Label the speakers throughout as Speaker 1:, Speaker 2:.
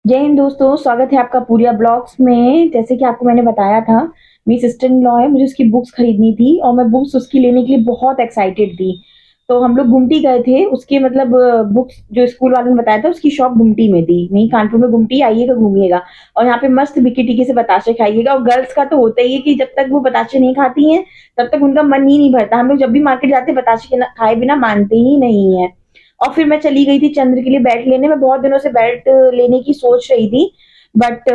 Speaker 1: जय हिंद दोस्तों, स्वागत है आपका पूरिया ब्लॉग्स में। जैसे कि आपको मैंने बताया था, मेरी सिस्टर इन लॉ है, मुझे उसकी बुक्स खरीदनी थी और मैं बुक्स उसकी लेने के लिए बहुत एक्साइटेड थी। तो हम लोग गुमटी गए थे, उसके मतलब बुक्स जो स्कूल वालों ने बताया था उसकी शॉप गुमटी में थी। वहीं कानपुर में गुमटी, आइएगा घूमिएगा और यहाँ पे मस्त बिक्की टिक्की से बताशे खाइएगा। और गर्ल्स का तो होता ही है कि जब तक वो बताशे नहीं खाती हैं तब तक उनका मन ही नहीं भरता। हम लोग जब भी मार्केट जाते हैं बताशे खाए बिना मानते ही नहीं है। और फिर मैं चली गई थी चंद्र के लिए बेल्ट लेने। मैं बहुत दिनों से बेल्ट लेने की सोच रही थी, बट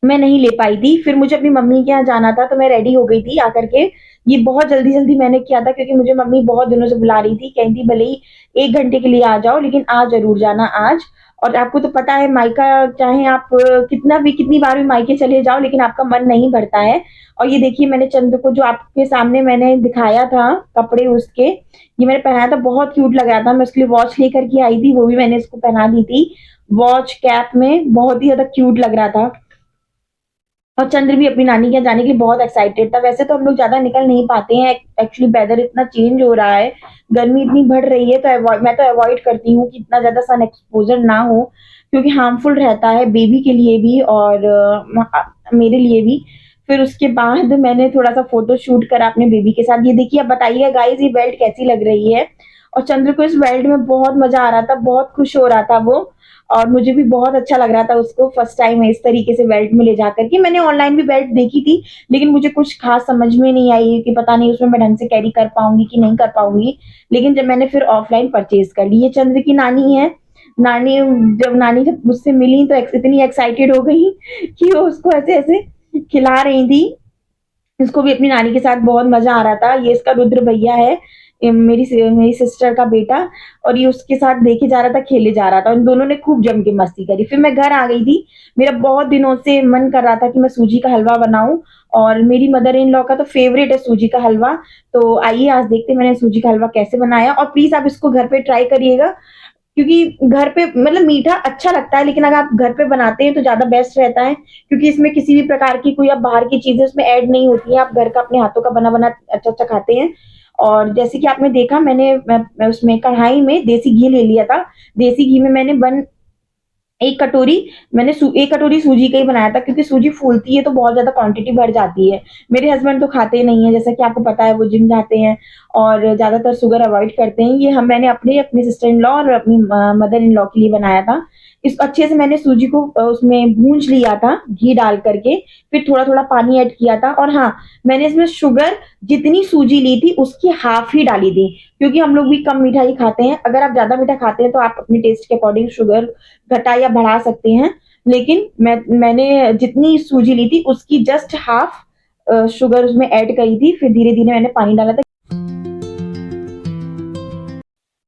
Speaker 1: मैं नहीं ले पाई थी। फिर मुझे अपनी मम्मी के यहाँ जाना था तो मैं रेडी हो गई थी आकर के। ये बहुत जल्दी जल्दी मैंने किया था क्योंकि मुझे मम्मी बहुत दिनों से बुला रही थी, कही थी भले ही 1 घंटे के लिए आ जाओ लेकिन आ जरूर जाना आज। और आपको तो पता है मायका, चाहे आप कितना भी कितनी बार भी मायके चले जाओ लेकिन आपका मन नहीं भरता है। और ये देखिए, मैंने चंद्र को जो आपके सामने मैंने दिखाया था कपड़े उसके, ये मैंने पहना था, बहुत क्यूट लग रहा था। मैं उसके लिए वॉच लेकर के आई थी, वो भी मैंने इसको पहना दी थी। वॉच कैप में बहुत ही ज्यादा क्यूट लग रहा था। और चंद्र भी अपनी नानी के यहाँ जाने के लिए बहुत एक्साइटेड था। वैसे तो हम लोग ज्यादा निकल नहीं पाते हैं, एक्चुअली वेदर इतना चेंज हो रहा है, गर्मी इतनी बढ़ रही है, तो मैं तो अवॉइड करती हूँ कि इतना ज्यादा सन एक्सपोजर ना हो, क्योंकि हार्मफुल रहता है बेबी के लिए भी और मेरे लिए भी। फिर उसके बाद मैंने थोड़ा सा फोटो शूट करा अपने बेबी के साथ। ये देखिए, अब बताइएगा गाइस ये बेल्ट कैसी लग रही है। और चंद्र को इस बेल्ट में बहुत मजा आ रहा था, बहुत खुश हो रहा था वो। और मुझे भी बहुत अच्छा लग रहा था उसको फर्स्ट टाइम इस तरीके से बेल्ट में ले जाकर के। मैंने ऑनलाइन भी बेल्ट देखी थी लेकिन मुझे कुछ खास समझ में नहीं आई कि पता नहीं उसमें मैं ढंग से कैरी कर पाऊंगी कि नहीं कर पाऊंगी। लेकिन जब मैंने फिर ऑफलाइन परचेज कर ली। ये चंद्र की नानी है। नानी, जब नानी जब मुझसे मिली तो इतनी एक्साइटेड हो गई कि वो उसको ऐसे ऐसे खिला रही थी। इसको भी अपनी नानी के साथ बहुत मजा आ रहा था। ये इसका रुद्र भैया है, मेरी सिस्टर का बेटा। और ये उसके साथ देखे जा रहा था, खेले जा रहा था। इन दोनों ने खूब जम के मस्ती करी। फिर मैं घर आ गई थी। मेरा बहुत दिनों से मन कर रहा था कि मैं सूजी का हलवा बनाऊं, और मेरी मदर इन लॉ का तो फेवरेट है सूजी का हलवा। तो आइए आज देखते हैं मैंने सूजी का हलवा कैसे बनाया। और प्लीज आप इसको घर पे ट्राई करिएगा, क्योंकि घर पे मतलब मीठा अच्छा लगता है लेकिन अगर आप घर पे बनाते हैं तो ज्यादा बेस्ट रहता है, क्योंकि इसमें किसी भी प्रकार की कोई आप बाहर की चीजें उसमें ऐड नहीं होती है। आप घर का अपने हाथों का बना बना अच्छा अच्छा खाते हैं। और जैसे कि आपने देखा, मैं उसमें कढ़ाई में देसी घी ले लिया था। देसी घी में मैंने बन एक कटोरी एक कटोरी सूजी का ही बनाया था, क्योंकि सूजी फूलती है तो बहुत ज्यादा क्वांटिटी बढ़ जाती है। मेरे हस्बैंड तो खाते नहीं है, जैसा कि आपको पता है वो जिम जाते हैं और ज्यादातर शुगर अवॉइड करते हैं। ये हम मैंने अपने अपने सिस्टर इन लॉ और अपनी मदर इन लॉ के लिए बनाया था। इस अच्छे से मैंने सूजी को उसमें भूंज लिया था घी डाल करके। फिर थोड़ा थोड़ा पानी ऐड किया था। और हाँ, मैंने इसमें शुगर जितनी सूजी ली थी उसकी हाफ ही डाली थी, क्योंकि हम लोग भी कम मीठा ही खाते हैं। अगर आप ज्यादा मीठा खाते हैं तो आप अपने टेस्ट के अकॉर्डिंग शुगर घटा या बढ़ा सकते हैं। लेकिन मैंने जितनी सूजी ली थी उसकी जस्ट हाफ शुगर उसमें ऐड करी थी। फिर धीरे धीरे मैंने पानी डाला था।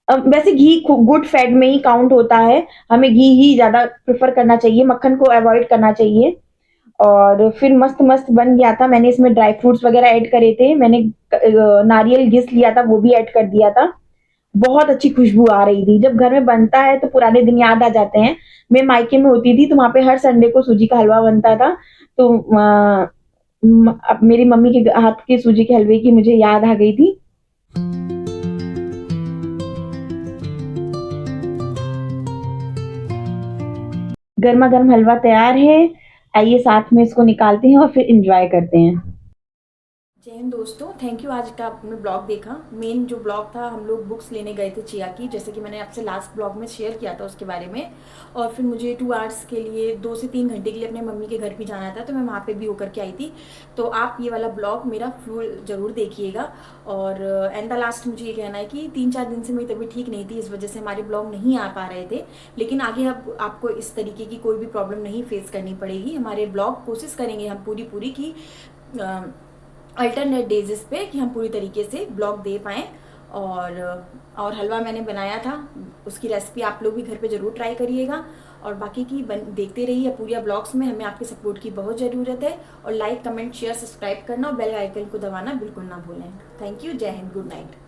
Speaker 1: वैसे घी गुड फैट में ही काउंट होता है, हमें घी ही ज्यादा प्रेफर करना चाहिए, मक्खन को अवॉइड करना चाहिए। और फिर मस्त मस्त बन गया था। मैंने इसमें ड्राई फ्रूट्स वगैरह ऐड करे थे। मैंने नारियल घिस लिया था, वो भी ऐड कर दिया था। बहुत अच्छी खुशबू आ रही थी। जब घर में बनता है तो पुराने दिन याद आ जाते हैं। मैं मायके में होती थी तो वहां पे हर संडे को सूजी का हलवा बनता था। तो अब मेरी मम्मी के हाथ के सूजी के हलवे की मुझे याद आ गई थी। गर्मा गर्म हलवा तैयार है। आइए साथ में इसको निकालते हैं और फिर इंजॉय करते हैं।
Speaker 2: जय हिंद दोस्तों, थैंक यू। आज का आपने ब्लॉग देखा। मेन जो ब्लॉग था, हम लोग बुक्स लेने गए थे चिया की, जैसे कि मैंने आपसे लास्ट ब्लॉग में शेयर किया था उसके बारे में। और फिर मुझे 2 आवर्स के लिए, 2 से 3 घंटे के लिए अपने मम्मी के घर भी जाना था, तो मैं वहाँ पे भी होकर के आई थी। तो आप ये वाला ब्लॉग मेरा फुल ज़रूर देखिएगा। और एंड द लास्ट मुझे ये कहना है कि 3-4 दिन से मेरी तबीयत ठीक नहीं थी, इस वजह से हमारे ब्लॉग नहीं आ पा रहे थे। लेकिन आगे अब आपको इस तरीके की कोई भी प्रॉब्लम नहीं फेस करनी पड़ेगी। हमारे ब्लॉग कोशिश करेंगे हम पूरी पूरी की अल्टरनेट डेजेस पे कि हम पूरी तरीके से ब्लॉग दे पाएँ। और हलवा मैंने बनाया था, उसकी रेसिपी आप लोग भी घर पे ज़रूर ट्राई करिएगा। और बाकी की देखते रहिए पूरिया ब्लॉग्स में। हमें आपके सपोर्ट की बहुत ज़रूरत है। और लाइक, कमेंट, शेयर, सब्सक्राइब करना और बेल आइकन को दबाना बिल्कुल ना भूलें। Thank you. जय हिंद। Good night.